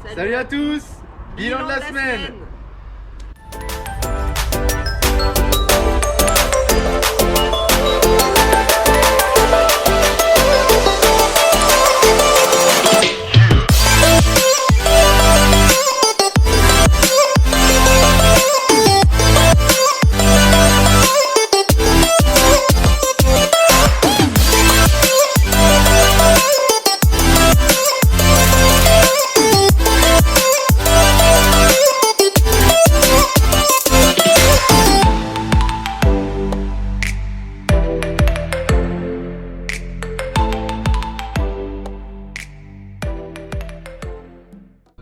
Salut à tous. Bilan de la semaine.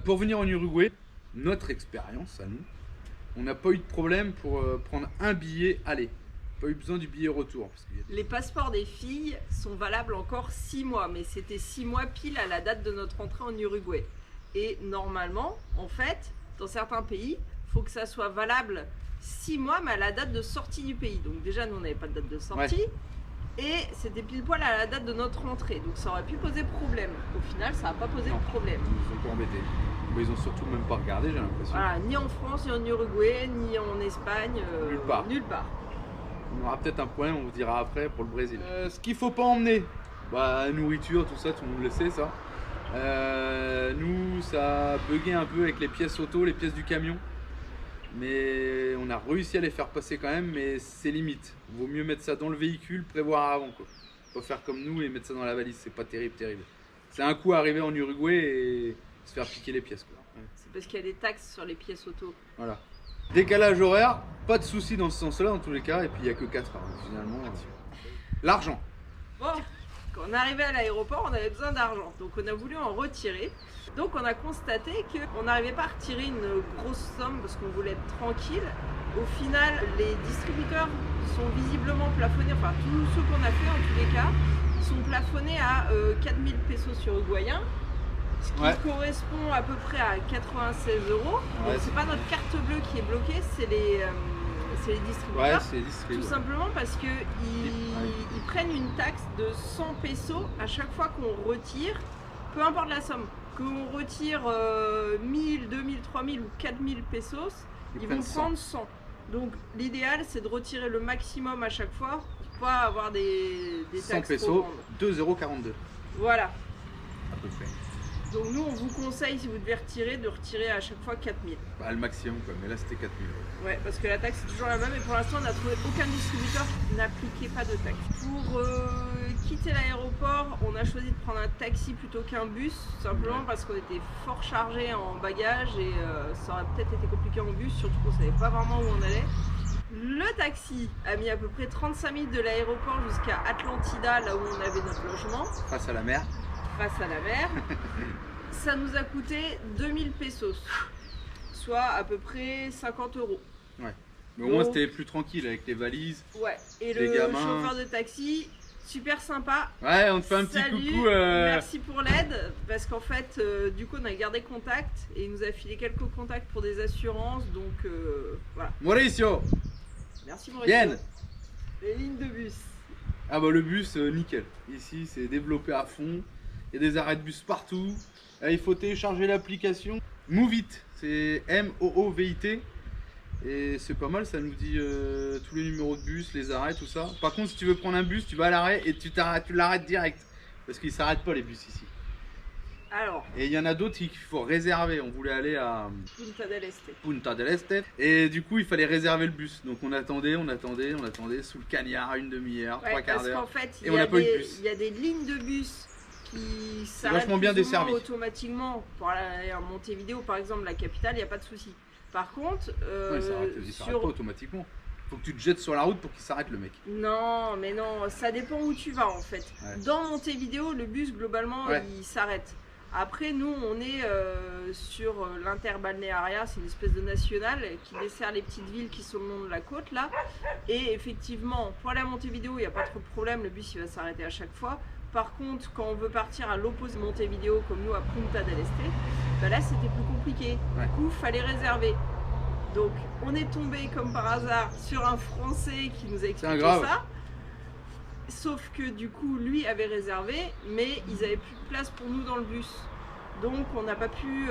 Pour venir en Uruguay, notre expérience à nous, on n'a pas eu de problème pour prendre un billet aller. Pas eu besoin du billet retour. Parce que... Les passeports des filles sont valables encore 6 mois, mais c'était 6 mois pile à la date de notre entrée en Uruguay. Et normalement, en fait, dans certains pays, il faut que ça soit valable 6 mois, mais à la date de sortie du pays. Donc déjà, nous, on n'avait pas de date de sortie. Ouais. Et c'était pile poil à la date de notre entrée. Donc ça aurait pu poser problème. Au final, ça n'a pas posé de problème. Ils nous ont pas embêtés. Mais ils ont surtout même pas regardé, j'ai l'impression. Voilà, ni en France, ni en Uruguay, ni en Espagne. Nulle part. Nulle part. On aura peut-être un problème, on vous dira après pour le Brésil. Ce qu'il faut pas emmener, bah nourriture, tout ça, tout le monde le sait ça. Nous, ça a bugué un peu avec les pièces auto, les pièces du camion. Mais on a réussi à les faire passer quand même, mais c'est limite. Vaut mieux mettre ça dans le véhicule, prévoir avant quoi. Pas faire comme nous et mettre ça dans la valise, c'est pas terrible. C'est un coup arriver en Uruguay et se faire piquer les pièces quoi. Ouais. C'est parce qu'il y a des taxes sur les pièces auto. Voilà. Décalage horaire, pas de souci dans ce sens-là dans tous les cas, et puis il n'y a que 4 heures finalement. L'argent. Bon, quand on est arrivé à l'aéroport, on avait besoin d'argent, donc on a voulu en retirer. Donc on a constaté qu'on n'arrivait pas à retirer une grosse somme parce qu'on voulait être tranquille. Au final, les distributeurs sont visiblement plafonnés, enfin tous ceux qu'on a fait en tous les cas, sont plafonnés à 4000 pesos uruguayens. Ce qui correspond à peu près à 96 €. Ouais, c'est pas notre carte bleue qui est bloquée, c'est les distributeurs. Ouais, c'est les distributeurs. Tout simplement parce qu'ils ils prennent une taxe de 100 pesos à chaque fois qu'on retire, peu importe la somme. Qu'on retire 1000, 2000, 3000 ou 4000 pesos, ils vont prendre 100. Donc l'idéal c'est de retirer le maximum à chaque fois pour pas avoir des taxes 100 pesos, 2,42 €. Voilà. À peu près. Donc nous on vous conseille si vous devez retirer de retirer à chaque fois 4000. Bah le maximum quoi, mais là c'était 4000 €. Ouais, parce que la taxe c'est toujours la même et pour l'instant on n'a trouvé aucun distributeur qui n'appliquait pas de taxe. Pour quitter l'aéroport, on a choisi de prendre un taxi plutôt qu'un bus, simplement parce qu'on était fort chargé en bagages et ça aurait peut-être été compliqué en bus, surtout qu'on savait pas vraiment où on allait. Le taxi a mis à peu près 35 minutes de l'aéroport jusqu'à Atlantida, là où on avait notre logement. Face à la mer. Face à la mer. Ça nous a coûté 2000 pesos, soit à peu près 50 €. Ouais. Mais au moins c'était plus tranquille avec les valises. Ouais. Et les le gamins. chauffeur de taxi, super sympa. Ouais, on te fait un petit coucou. Merci pour l'aide, parce qu'en fait, du coup, on a gardé contact et il nous a filé quelques contacts pour des assurances, donc voilà. Mauricio. Merci Mauricio. Bien. Les lignes de bus. Ah bah le bus, nickel. Ici, c'est développé à fond. Il y a des arrêts de bus partout. Il faut télécharger l'application Moovit, c'est M-O-O-V-I-T. Et c'est pas mal, ça nous dit tous les numéros de bus, les arrêts, tout ça. Par contre, si tu veux prendre un bus, tu vas à l'arrêt et tu l'arrêtes direct. Parce qu'ils s'arrêtent pas les bus ici. Alors. Et il y en a d'autres qu'il faut réserver. On voulait aller à Punta del Este. Et du coup, il fallait réserver le bus. Donc on attendait sous le cagnard une demi-heure, trois quarts d'heure. Parce qu'en fait, et on n'a pas eu de bus. Il y a des lignes de bus qui s'arrêtent automatiquement. Pour aller à Montevideo, par exemple, la capitale, il n'y a pas de souci. Par contre, il s'arrête pas automatiquement. Faut que tu te jettes sur la route pour qu'il s'arrête le mec. Non, mais non, ça dépend où tu vas en fait. Ouais. Dans Montevideo, le bus globalement il s'arrête. Après, nous on est sur l'Interbalnearia, c'est une espèce de nationale qui dessert les petites villes qui sont le long de la côte là. Et effectivement, pour aller à Montevideo, il n'y a pas trop de problème, le bus il va s'arrêter à chaque fois. Par contre, quand on veut partir à l'opposé de Montevideo, comme nous à Punta del Este, bah là c'était plus compliqué. Du coup, il fallait réserver. Donc, on est tombé comme par hasard sur un Français qui nous a expliqué ça. Sauf que du coup, lui avait réservé, mais ils avaient plus de place pour nous dans le bus. Donc on n'a pas pu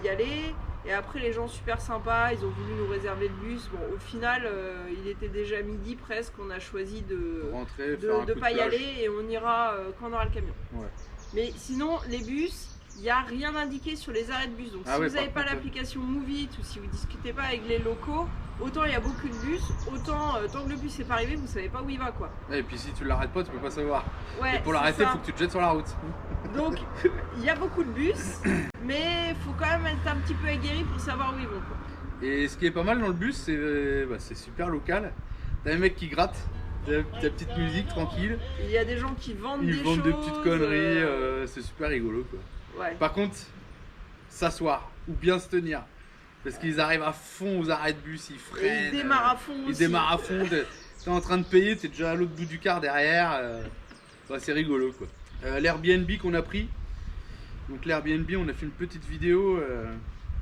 y aller. Et après les gens super sympas, ils ont voulu nous réserver le bus. Bon, au final, il était déjà midi presque, on a choisi de rentrer, de pas y aller et on ira quand on aura le camion. Ouais. Mais sinon, les bus, il n'y a rien indiqué sur les arrêts de bus. Donc si vous n'avez pas l'application Moveit ou si vous ne discutez pas avec les locaux, autant il y a beaucoup de bus, autant tant que le bus n'est pas arrivé, vous ne savez pas où il va quoi. Et puis si tu l'arrêtes pas, tu peux pas savoir. Ouais, et pour l'arrêter, il faut que tu te jettes sur la route. Donc il y a beaucoup de bus, mais il faut quand même être un petit peu aguerri pour savoir où ils vont quoi. Et ce qui est pas mal dans le bus, c'est super local. T'as les mecs qui grattent, ta petite musique tranquille. Il y a des gens qui vendent des choses. Ils vendent des petites conneries, c'est super rigolo quoi. Ouais. Par contre, s'asseoir ou bien se tenir. Parce qu'ils arrivent à fond aux arrêts de bus, ils freinent. Ils démarrent à fond aussi. Ils démarrent à fond, t'es en train de payer, t'es déjà à l'autre bout du car derrière. C'est rigolo quoi. L'Airbnb qu'on a pris. Donc l'Airbnb, on a fait une petite vidéo.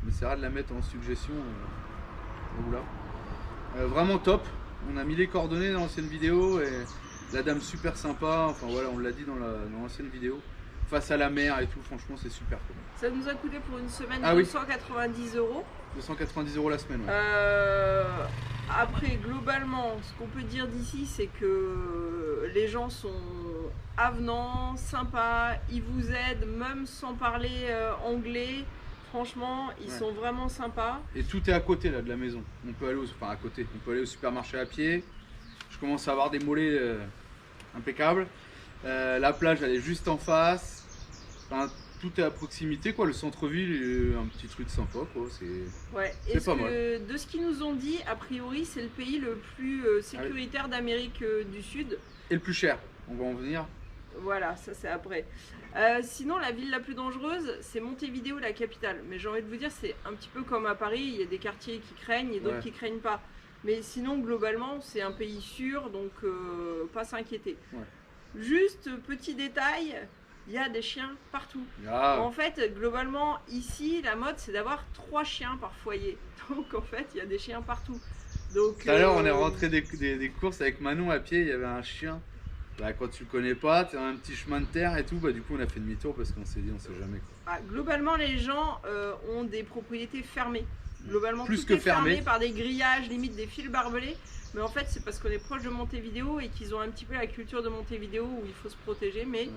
On essaiera de la mettre en suggestion. Vraiment top. On a mis les coordonnées dans l'ancienne vidéo. Et la dame super sympa. Enfin voilà, on l'a dit dans l'ancienne vidéo. Face à la mer et tout, franchement c'est super cool. Ça nous a coûté pour une semaine 290 €. 290 € la semaine. Ouais. Après, globalement, ce qu'on peut dire d'ici, c'est que les gens sont avenants, sympas, ils vous aident, même sans parler anglais. Franchement, ils sont vraiment sympas. Et tout est à côté là de la maison. On peut aller à côté. On peut aller au supermarché à pied. Je commence à avoir des mollets impeccables. La plage, elle est juste en face. Enfin, tout est à proximité quoi. Le centre-ville, un petit truc sympa quoi. C'est pas mal. De ce qu'ils nous ont dit, a priori, c'est le pays le plus sécuritaire d'Amérique du Sud. Et le plus cher. On va en venir. Voilà, ça c'est après. Sinon, la ville la plus dangereuse, c'est Montevideo, la capitale. Mais j'ai envie de vous dire, c'est un petit peu comme à Paris. Il y a des quartiers qui craignent et d'autres qui craignent pas. Mais sinon, globalement, c'est un pays sûr, donc pas s'inquiéter. Ouais. Juste petit détail, il y a des chiens partout. En fait, globalement, ici, la mode, c'est d'avoir 3 chiens par foyer. Donc, en fait, il y a des chiens partout. Donc, tout à l'heure, on est rentré des courses avec Manon à pied, il y avait un chien. Bah, quand tu le connais pas, tu as un petit chemin de terre et tout, bah, du coup, on a fait demi-tour parce qu'on s'est dit, on sait jamais quoi. Globalement, les gens ont des propriétés fermées. Globalement, plus tout que est fermé par des grillages, limite des fils barbelés. Mais en fait, c'est parce qu'on est proche de Montevideo et qu'ils ont un petit peu la culture de Montevideo où il faut se protéger. Mais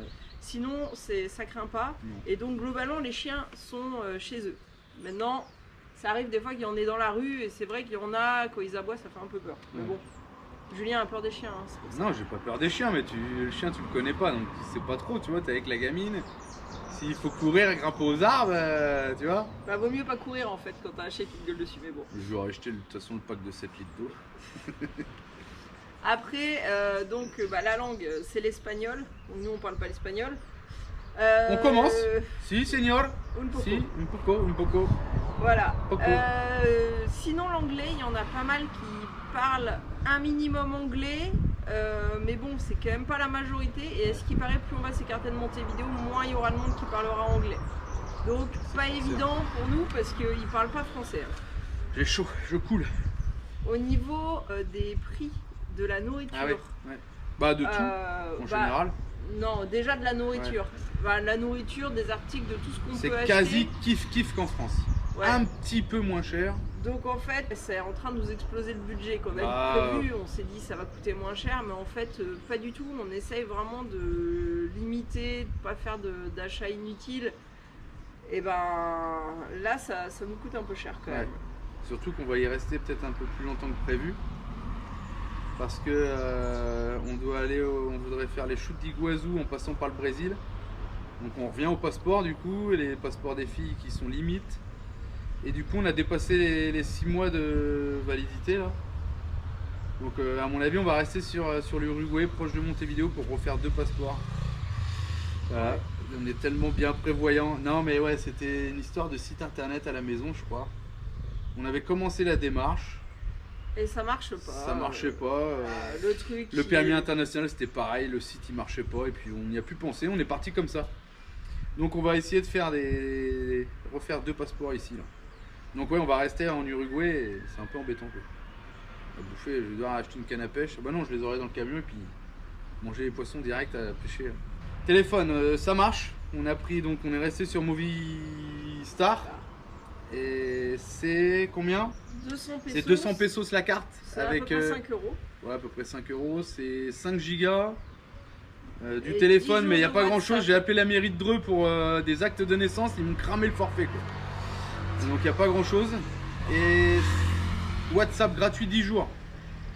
sinon, ça craint pas. Non. Et donc, globalement, les chiens sont chez eux. Maintenant, ça arrive des fois qu'il y en ait dans la rue. Et c'est vrai qu'il y en a, quand ils aboient, ça fait un peu peur. Mais bon, Julien a peur des chiens. Hein, c'est pour ça. Non, j'ai pas peur des chiens, mais le chien, tu le connais pas. Donc, tu sais pas trop, tu vois, t'es avec la gamine. S'il faut courir et grimper aux arbres, tu vois. Bah vaut mieux pas courir en fait quand t'as un chien qui te gueule dessus, mais bon. Je vais acheter de toute façon le pack de 7 litres d'eau. Après, la langue c'est l'espagnol. Donc nous on parle pas l'espagnol. On commence. Si, señor. Un poco. Si, un poco. Voilà. Sinon l'anglais, il y en a pas mal qui parlent un minimum anglais. Mais bon, c'est quand même pas la majorité. Et ce qui paraît, plus on va s'écarter de Montevideo, moins il y aura de monde qui parlera anglais. Donc pas évident pour nous parce qu'ils parlent pas français. Hein. J'ai chaud, je coule. Au niveau des prix de la nourriture. Ah ouais, ouais. Bah de tout, en général. Non, déjà de la nourriture. Ouais. La nourriture, des articles, de tout ce qu'on peut acheter. C'est quasi kiff qu'en France. Ouais. Un petit peu moins cher. Donc en fait, c'est en train de nous exploser le budget qu'on a prévu. On s'est dit ça va coûter moins cher, mais en fait, pas du tout. On essaye vraiment de limiter, de ne pas faire d'achats inutiles. Et ben là, ça nous coûte un peu cher quand même. Surtout qu'on va y rester peut-être un peu plus longtemps que prévu. Parce que on voudrait faire les chutes d'Iguazu en passant par le Brésil. Donc on revient au passeport du coup, et les passeports des filles qui sont limites. Et du coup on a dépassé les 6 mois de validité là. Donc à mon avis on va rester sur l'Uruguay, proche de Montevideo, pour refaire 2 passeports. Voilà. On est tellement bien prévoyant. Non mais ouais, c'était une histoire de site internet à la maison je crois. On avait commencé la démarche. Et ça marche pas. Ça marchait pas. Le permis international c'était pareil, le site il marchait pas et puis on n'y a plus pensé, on est parti comme ça. Donc on va essayer de refaire 2 passeports ici là. Donc ouais, on va rester en Uruguay et c'est un peu embêtant quoi. À bouffer, je dois acheter une canne à pêche. Bah non, je les aurai dans le camion et puis manger les poissons direct à pêcher. Téléphone, ça marche. on a pris, donc on est resté sur Movistar. Et c'est combien? 200 pesos. C'est 200 pesos la carte. Avec à peu près 5 euros. Ouais, à peu près 5 euros. C'est 5 gigas. Du téléphone, mais il n'y a pas grand chose. J'ai appelé la mairie de Dreux pour des actes de naissance, ils m'ont cramé le forfait quoi. Donc il n'y a pas grand chose. Et WhatsApp gratuit 10 jours.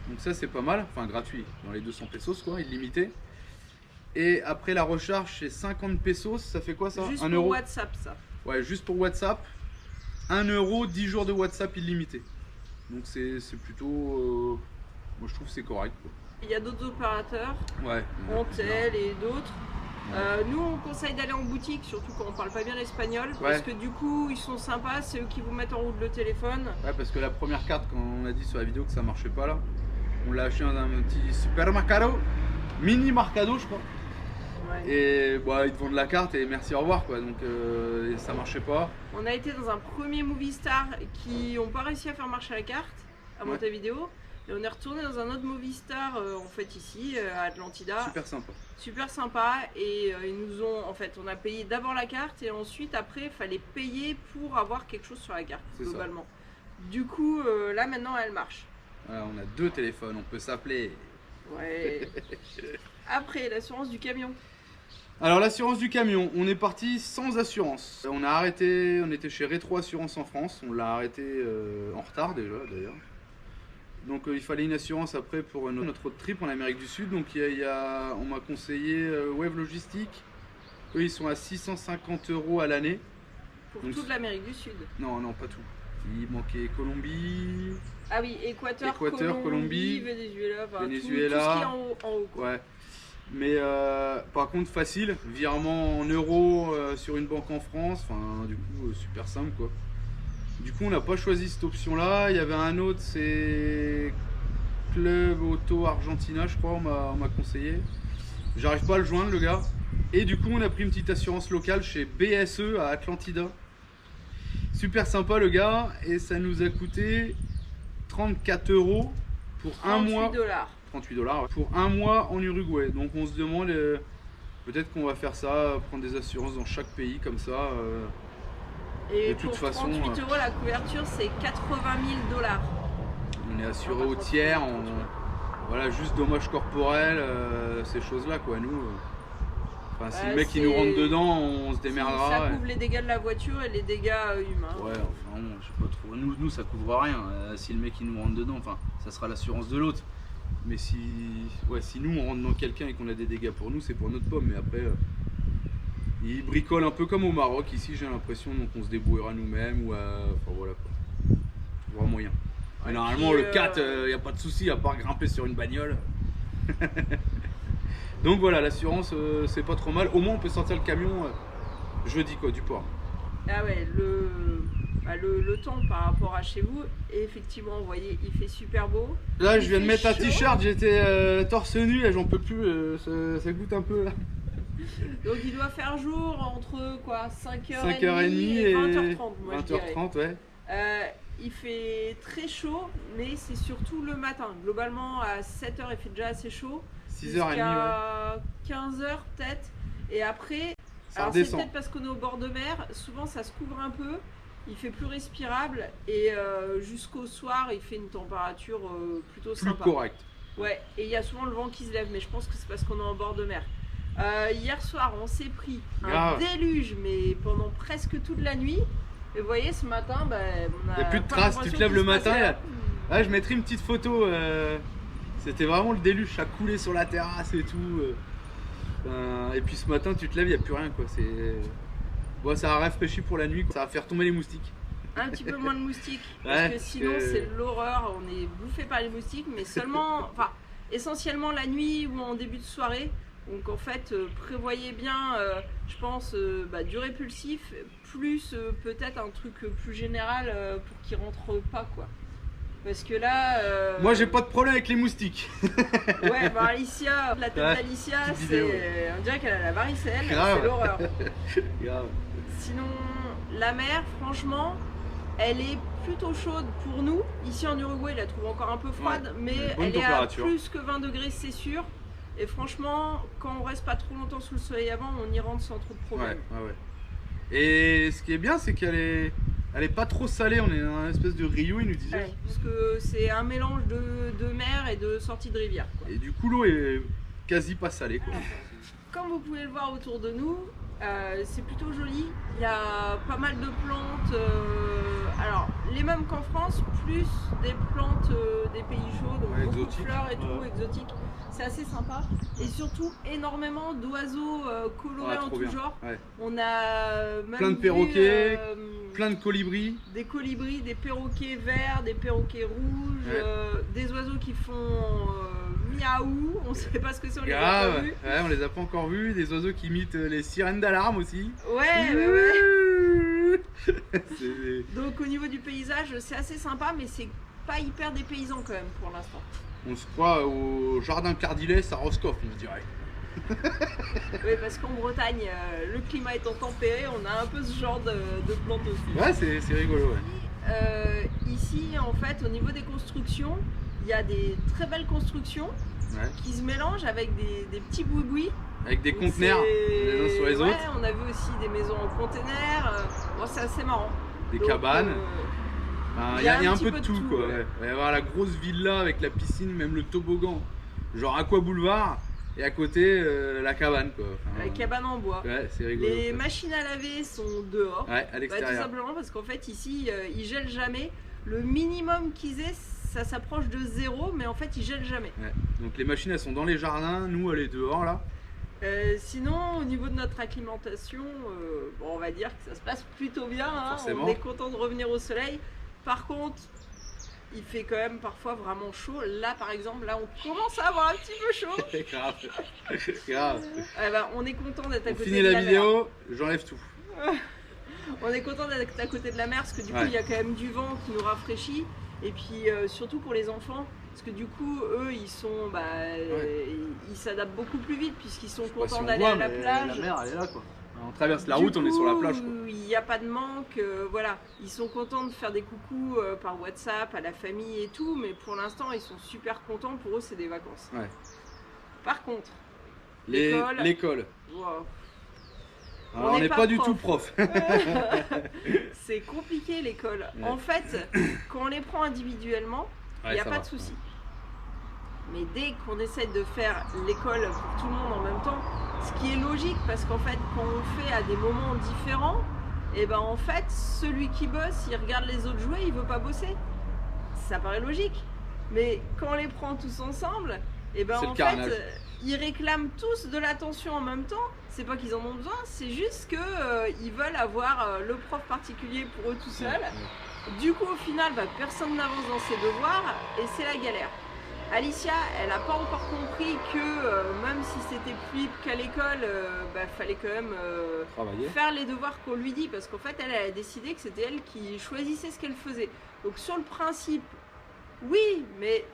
Donc ça c'est pas mal, enfin gratuit, dans les 200 pesos quoi, illimité. Et après la recharge c'est 50 pesos, ça fait quoi ça? Juste 1 pour euro. WhatsApp ça. Ouais, juste pour WhatsApp. 1 euro, 10 jours de WhatsApp illimité. Donc c'est plutôt... moi je trouve que c'est correct quoi. Il y a d'autres opérateurs, ouais, Antel et d'autres. Nous on conseille d'aller en boutique, surtout quand on parle pas bien l'espagnol, parce que du coup ils sont sympas, c'est eux qui vous mettent en route le téléphone. Ouais, parce que la première carte, quand on a dit sur la vidéo que ça marchait pas là, on l'a acheté dans un petit supermercado, mini mercado je crois. Ouais. Et bah, ils te vendent la carte et merci au revoir quoi, donc ça marchait pas. On a été dans un premier Movistar qui n'ont pas réussi à faire marcher la carte à Montevideo. Et on est retourné dans un autre Movistar en fait ici à Atlantida. Super sympa. Super sympa et ils nous ont en fait on a payé d'abord la carte et ensuite après il fallait payer pour avoir quelque chose sur la carte globalement. Du coup là maintenant elle marche. Voilà, on a 2 téléphones, on peut s'appeler. Ouais. Après l'assurance du camion. Alors l'assurance du camion, on est parti sans assurance. On a arrêté, on était chez Rétro Assurance en France, on l'a arrêté en retard déjà d'ailleurs. Donc il fallait une assurance après pour notre trip en Amérique du Sud. Donc on m'a conseillé Wave Logistique. Eux ils sont à 650 € à l'année. Pour toute l'Amérique du Sud? Non, non, pas tout. Il manquait Colombie. Ah oui, Équateur, Colombie, Venezuela, enfin, tout ce qui est en haut quoi. Ouais. Mais par contre facile, virement en euros sur une banque en France. Enfin du coup super simple quoi. Du coup on n'a pas choisi cette option là, il y avait un autre, c'est Club Auto Argentina je crois, on m'a conseillé. J'arrive pas à le joindre le gars. Et du coup on a pris une petite assurance locale chez BSE à Atlantida. Super sympa le gars et ça nous a coûté 34 € pour un mois. 38 $, pour un mois en Uruguay. Donc on se demande peut-être qu'on va faire ça, prendre des assurances dans chaque pays comme ça. Et de toute façon, 38 € la couverture, c'est 80 000 $. On est assuré au tiers, voilà, juste dommages corporels, ces choses-là quoi. Nous, si le mec qui nous rentre dedans, on se démerdera. Ça couvre les dégâts de la voiture et les dégâts humains. Ouais, enfin bon, je sais pas trop. Nous ça couvre rien. Si le mec qui nous rentre dedans, enfin, ça sera l'assurance de l'autre. Mais si nous on rentre dans quelqu'un et qu'on a des dégâts pour nous, c'est pour notre pomme. Mais après. Ils bricolent un peu comme au Maroc ici j'ai l'impression, donc on se débrouillera nous-mêmes ou enfin voilà quoi. Je vois moyen. Mais normalement le 4 il n'y a pas de souci à part grimper sur une bagnole. Donc voilà, l'assurance c'est pas trop mal. Au moins on peut sortir le camion jeudi quoi, du port. Ah ouais, le temps par rapport à chez vous, et effectivement vous voyez il fait super beau. Là je viens de mettre un t-shirt, j'étais torse nu et j'en peux plus, ça goûte un peu là. Donc il doit faire jour entre quoi 5h30 et 20h30 moi 20h30 ouais. Il fait très chaud mais c'est surtout le matin. Globalement à 7h il fait déjà assez chaud. 6h30 jusqu'à 15h peut-être. Et après, alors c'est peut-être parce qu'on est au bord de mer, souvent ça se couvre un peu, il fait plus respirable et jusqu'au soir il fait une température plutôt sympa. Plus correcte. Ouais, et il y a souvent le vent qui se lève mais je pense que c'est parce qu'on est en bord de mer. Hier soir on s'est pris un déluge mais pendant presque toute la nuit et vous voyez ce matin on a il n'y a plus de traces, tu te lèves le matin ouais, je mettrai une petite photo, c'était vraiment le déluge, ça coulait sur la terrasse et tout et puis ce matin tu te lèves, il n'y a plus rien quoi. Bon, ça a rafraîchi pour la nuit quoi. Ça va faire tomber les moustiques. Un petit peu moins de moustiques parce que sinon c'est l'horreur, on est bouffé par les moustiques mais seulement, enfin essentiellement la nuit ou en début de soirée. Donc en fait, prévoyez bien, je pense, du répulsif, plus peut-être un truc plus général pour qu'ils rentrent pas quoi. Parce que là... Moi j'ai pas de problème avec les moustiques. Ouais, Alicia, la tête d'Alicia, on dirait qu'elle a la varicelle, c'est l'horreur. Sinon, la mer, franchement, elle est plutôt chaude pour nous. Ici en Uruguay, il la trouve encore un peu froide, mais elle est à plus que 20 degrés, c'est sûr. Et franchement, quand on reste pas trop longtemps sous le soleil avant, on y rentre sans trop de problème. Ouais. Et ce qui est bien, c'est qu'elle est pas trop salée. On est dans une espèce de rio, il nous disait. Ouais, parce que c'est un mélange de mer et de sortie de rivière, quoi. Et du coup, l'eau est quasi pas salée, quoi. Comme vous pouvez le voir autour de nous, c'est plutôt joli. Il y a pas mal de plantes, alors les mêmes qu'en France, plus des plantes des pays chauds, donc beaucoup de fleurs et tout, exotiques. C'est assez sympa. Et surtout énormément d'oiseaux colorés en tout genre. Ouais. On a même plein de perroquets, plein de colibris. Des colibris, des perroquets verts, des perroquets rouges, des oiseaux qui font miaou, on sait pas ce que c'est, on les a pas vus. Ouais, on les a pas encore vus. Des oiseaux qui imitent les sirènes d'alarme aussi. Ouais. Donc au niveau du paysage, c'est assez sympa, mais c'est pas hyper dépaysant quand même pour l'instant. On se croit au jardin Cardilès à Roscoff, on se dirait. Oui, parce qu'en Bretagne, le climat étant tempéré, on a un peu ce genre de plantes aussi. Ouais, c'est rigolo. Ouais. Ici, en fait, au niveau des constructions, il y a des très belles constructions qui se mélangent avec des petits boui-boui. Avec des conteneurs les uns sur les autres. On a vu aussi des maisons en container. Bon, c'est assez marrant. Des cabanes. Il y a un peu de tout, quoi. Ouais. Il va y avoir la grosse villa avec la piscine, même le toboggan, genre Aqua Boulevard, et à côté la cabane, quoi. Enfin, la cabane en bois. Ouais, c'est rigolo. Les machines à laver sont dehors. Ouais, à l'extérieur. Tout simplement parce qu'en fait ici ils gèlent jamais. Le minimum qu'ils aient, ça s'approche de 0, mais en fait ils gèlent jamais. Ouais. Donc les machines elles sont dans les jardins, nous elle est dehors là. Sinon, au niveau de notre acclimatation, bon, on va dire que ça se passe plutôt bien. Hein. On est content de revenir au soleil. Par contre, il fait quand même parfois vraiment chaud. Là, par exemple, là, on commence à avoir un petit peu chaud. Grave. On est content d'être à côté de la mer. On finit la vidéo, j'enlève tout. On est content d'être à côté de la mer parce que du coup, il y a quand même du vent qui nous rafraîchit. Et puis, surtout pour les enfants. Parce que du coup, eux, ils sont, ils s'adaptent beaucoup plus vite puisqu'ils sont contents d'aller à la plage. La mer, elle est là, quoi. On traverse la route, on est sur la plage, quoi. Il n'y a pas de manque, voilà. Ils sont contents de faire des coucous par WhatsApp à la famille et tout, mais pour l'instant, ils sont super contents. Pour eux, c'est des vacances. Ouais. Par contre, l'école. Wow. On n'est pas du tout prof. C'est compliqué l'école. Ouais. En fait, quand on les prend individuellement, il n'y a pas de souci. Mais dès qu'on essaie de faire l'école pour tout le monde en même temps, ce qui est logique parce qu'en fait quand on fait à des moments différents, et ben en fait celui qui bosse, il regarde les autres jouer, il veut pas bosser. Ça paraît logique. Mais quand on les prend tous ensemble, et ben en fait ils réclament tous de l'attention en même temps. C'est pas qu'ils en ont besoin, c'est juste que ils veulent avoir le prof particulier pour eux tout seuls. Du coup au final personne n'avance dans ses devoirs et c'est la galère. Alicia, elle n'a pas encore compris que même si c'était plus qu'à l'école, fallait quand même faire les devoirs qu'on lui dit parce qu'en fait elle a décidé que c'était elle qui choisissait ce qu'elle faisait. Donc sur le principe, oui, mais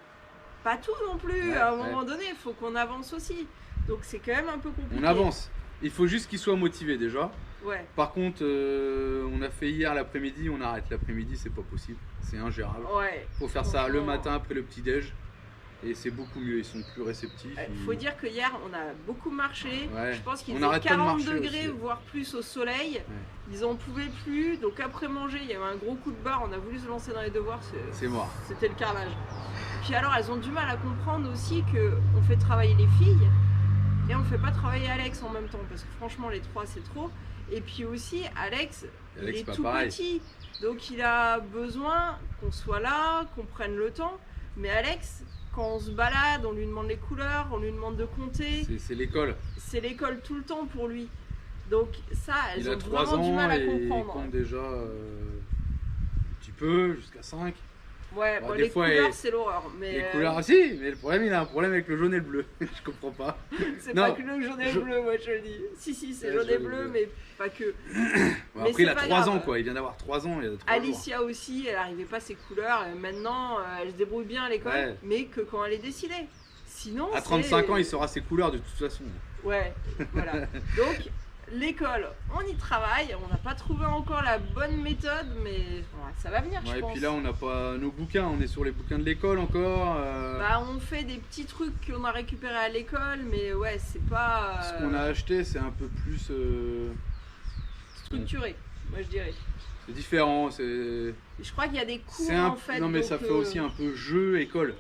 pas tout non plus. À un moment donné, il faut qu'on avance aussi. Donc c'est quand même un peu compliqué. On avance. Il faut juste qu'ils soient motivés déjà. Ouais. Par contre, on a fait hier l'après-midi, on arrête l'après-midi, c'est pas possible. C'est ingérable. Ouais. Faut faire ça le matin après le petit-déj. Et c'est beaucoup mieux, ils sont plus réceptifs. Il faut dire que hier on a beaucoup marché. Ouais. Je pense qu'il faisait 40 degrés voire plus au soleil. Ouais. Ils en pouvaient plus. Donc après manger, il y avait un gros coup de barre. On a voulu se lancer dans les devoirs. C'est mort. C'était le carnage. Puis alors elles ont du mal à comprendre aussi qu'on fait travailler les filles et on fait pas travailler Alex en même temps. Parce que franchement les trois c'est trop. Et puis aussi Alex il est tout petit. Donc il a besoin qu'on soit là, qu'on prenne le temps. Mais Alex, quand on se balade, on lui demande les couleurs, on lui demande de compter. C'est l'école. C'est l'école tout le temps pour lui. Donc ça, elles ont 3 vraiment ans du mal à et comprendre. Il compte déjà un petit peu, jusqu'à 5. Ouais, bon, les couleurs, c'est l'horreur. Les couleurs, si, mais le problème, il a un problème avec le jaune et le bleu. Je comprends pas. C'est pas que le jaune et le bleu, moi je le dis. Si, c'est jaune et bleu, mais pas que. Bon, après, il a 3 ans, quoi. Il vient d'avoir 3 ans. Il a 3 Alicia jours. aussi, elle n'arrivait pas à ses couleurs. Et maintenant, elle se débrouille bien à l'école, mais que quand elle est décidée. Sinon, à 35 ans, il saura ses couleurs de toute façon. Ouais, voilà. Donc, L'école, on y travaille, on n'a pas trouvé encore la bonne méthode, mais ouais, ça va venir, je pense. Et puis là, on n'a pas nos bouquins, on est sur les bouquins de l'école encore. Bah, on fait des petits trucs qu'on a récupérés à l'école, mais ouais, c'est pas... Ce qu'on a acheté, c'est un peu plus... structuré, moi je dirais. C'est différent, c'est... Je crois qu'il y a des cours, en fait. Non, mais donc, ça fait aussi un peu jeu école.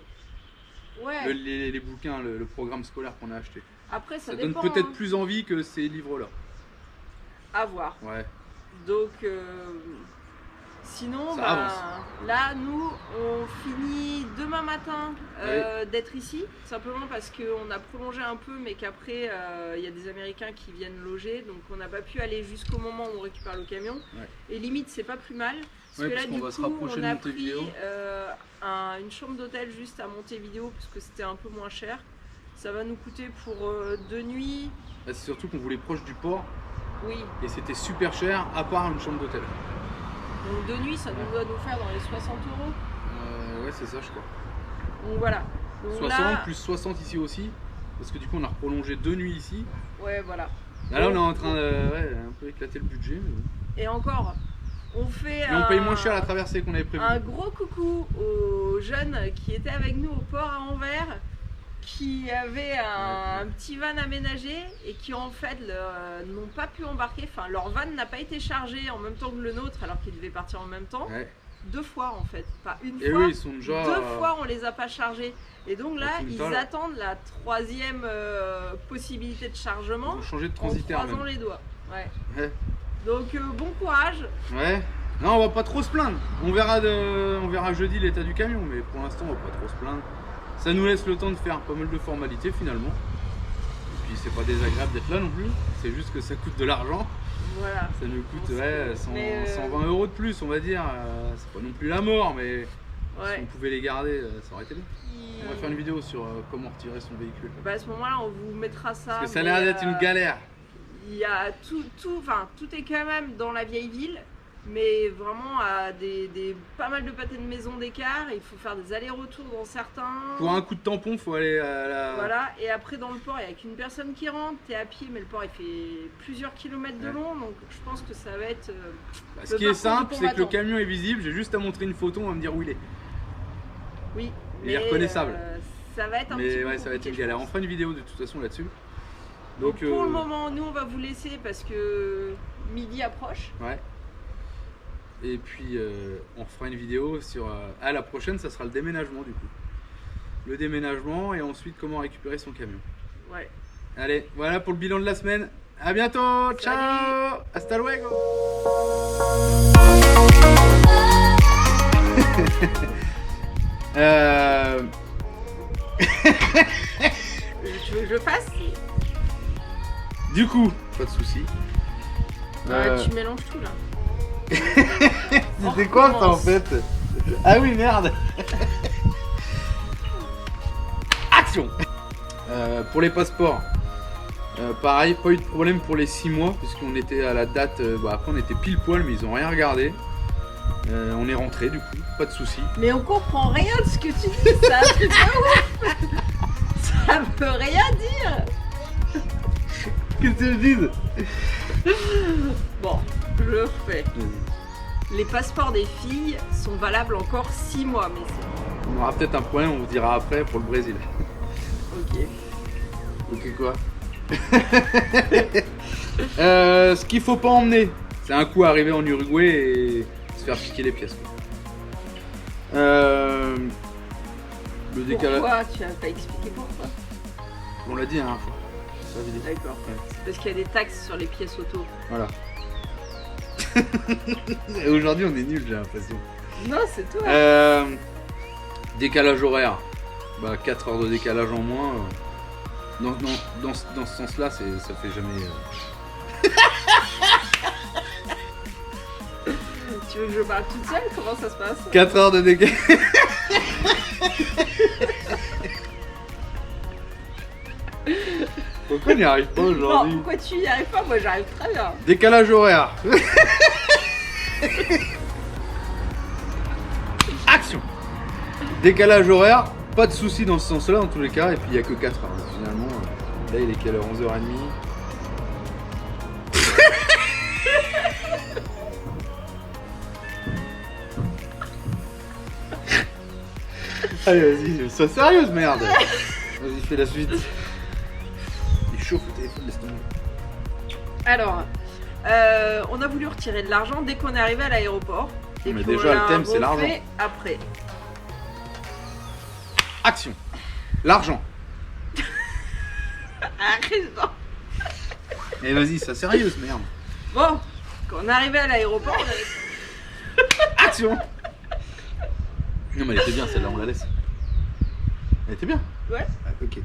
Ouais. Les bouquins, le programme scolaire qu'on a acheté. Après, ça donne dépend, peut-être hein. plus envie que ces livres-là. À voir. Ouais. Donc, sinon, bah, là, nous, on finit demain matin d'être ici, simplement parce qu'on a prolongé un peu, mais qu'après, il y a des Américains qui viennent loger, donc on n'a pas pu aller jusqu'au moment où on récupère le camion. Ouais. Et limite, c'est pas plus mal, parce que là, du coup, on a pris une chambre d'hôtel juste à Montevideo, parce que c'était un peu moins cher. Ça va nous coûter pour 2 nuits. Là, c'est surtout qu'on voulait proche du port. Oui. Et c'était super cher, à part une chambre d'hôtel. Donc 2 nuits, ça doit nous faire dans les 60 €. Ouais, c'est ça, je crois. Donc voilà. Donc 60 là... plus 60 ici aussi. Parce que du coup, on a prolongé 2 nuits ici. Ouais, voilà. Là, on est en train de un peu éclater le budget. Mais... Et encore, on fait on paye moins cher la traversée qu'on avait prévu. Un gros coucou aux jeunes qui étaient avec nous au port à Anvers, qui avaient un petit van aménagé et qui en fait n'ont pas pu embarquer, enfin leur van n'a pas été chargé en même temps que le nôtre alors qu'ils devaient partir en même temps. Ouais. 2 fois en fait, pas une fois, oui, ils sont déjà... 2 fois on les a pas chargés. Et donc là, ils attendent la 3e possibilité de chargement. Ils ont changé de transitaire en croisant les doigts. Ouais. Donc bon courage. Ouais. Non, on va pas trop se plaindre. On verra jeudi l'état du camion, mais pour l'instant on va pas trop se plaindre. Ça nous laisse le temps de faire pas mal de formalités finalement. Et puis c'est pas désagréable d'être là non plus. C'est juste que ça coûte de l'argent. Voilà. Ça nous coûte 120 € de plus, on va dire. C'est pas non plus la mort, mais si on pouvait les garder, ça aurait été bien. On va faire une vidéo sur comment retirer son véhicule. Bah à ce moment-là, on vous mettra ça. Parce que ça a l'air d'être une galère. Il y a tout est quand même dans la vieille ville. Mais vraiment à pas mal de pâtés de maison d'écart, il faut faire des allers-retours dans certains. Pour un coup de tampon, il faut aller à la... Voilà, et après dans le port, il n'y a qu'une personne qui rentre, t'es à pied, mais le port il fait plusieurs kilomètres de long, donc je pense que ça va être... ce qui est simple, c'est que le camion est visible, j'ai juste à montrer une photo, on va me dire où il est. Oui, il est reconnaissable. Ça va être un petit peu ouais, ça va être une galère. On fera une vidéo de toute façon là-dessus. Donc pour le moment, nous on va vous laisser parce que midi approche. Ouais. Et puis on fera une vidéo sur... la prochaine, ça sera le déménagement du coup. Le déménagement et ensuite comment récupérer son camion. Ouais. Allez, voilà pour le bilan de la semaine. À bientôt. Salut. Ciao. Hasta luego. Tu veux que je fasse? Du coup, pas de soucis. Tu mélanges tout là. C'était quoi ça en fait? Ah oui, merde. Action. Pour les passeports, pareil, pas eu de problème pour les 6 mois puisqu'on était à la date, après on était pile poil mais ils ont rien regardé. On est rentré du coup, pas de soucis. Mais on comprend rien de ce que tu dis, ça, c'est pas ouf. Ça veut rien dire. Qu'est-ce que tu dis? Bon, je le fais. Les passeports des filles sont valables encore 6 mois, mais c'est... On aura peut-être un problème, on vous dira après pour le Brésil. Ok. Ok quoi? Ce qu'il faut pas emmener, c'est un coup arriver en Uruguay et se faire piquer les pièces. Le décalage. Pourquoi? Tu n'as pas expliqué pourquoi? On l'a dit la dernière fois. D'accord. Ouais. C'est parce qu'il y a des taxes sur les pièces auto. Voilà. Et aujourd'hui on est nul, j'ai l'impression. Non, c'est toi. Décalage horaire. 4 heures de décalage en moins. Dans ce sens-là, ça fait jamais. Tu veux que je parle toute seule? Comment ça se passe? 4 heures de décalage. Pourquoi on n'y arrive pas aujourd'hui? Non, pourquoi tu n'y arrives pas? Moi j'arrive très bien. Décalage horaire. Action. Décalage horaire, pas de soucis dans ce sens-là en tous les cas, et puis il n'y a que 4 heures. Finalement, là il est quelle heure? 11h30. Allez, vas-y, sois sérieuse, merde. Vas-y, fais la suite. Il chauffe le téléphone, laisse tomber. Alors, on a voulu retirer de l'argent dès qu'on est arrivé à l'aéroport. Et Mais puis déjà, on le l'a thème, c'est refait l'argent. Après. Action. L'argent. Arrête. Et vas-y, sois sérieuse, merde. Bon, quand on est arrivé à l'aéroport, on avait... Action. Non mais elle était bien celle-là, on la laisse. Elle était bien. Ouais. Ah, ok.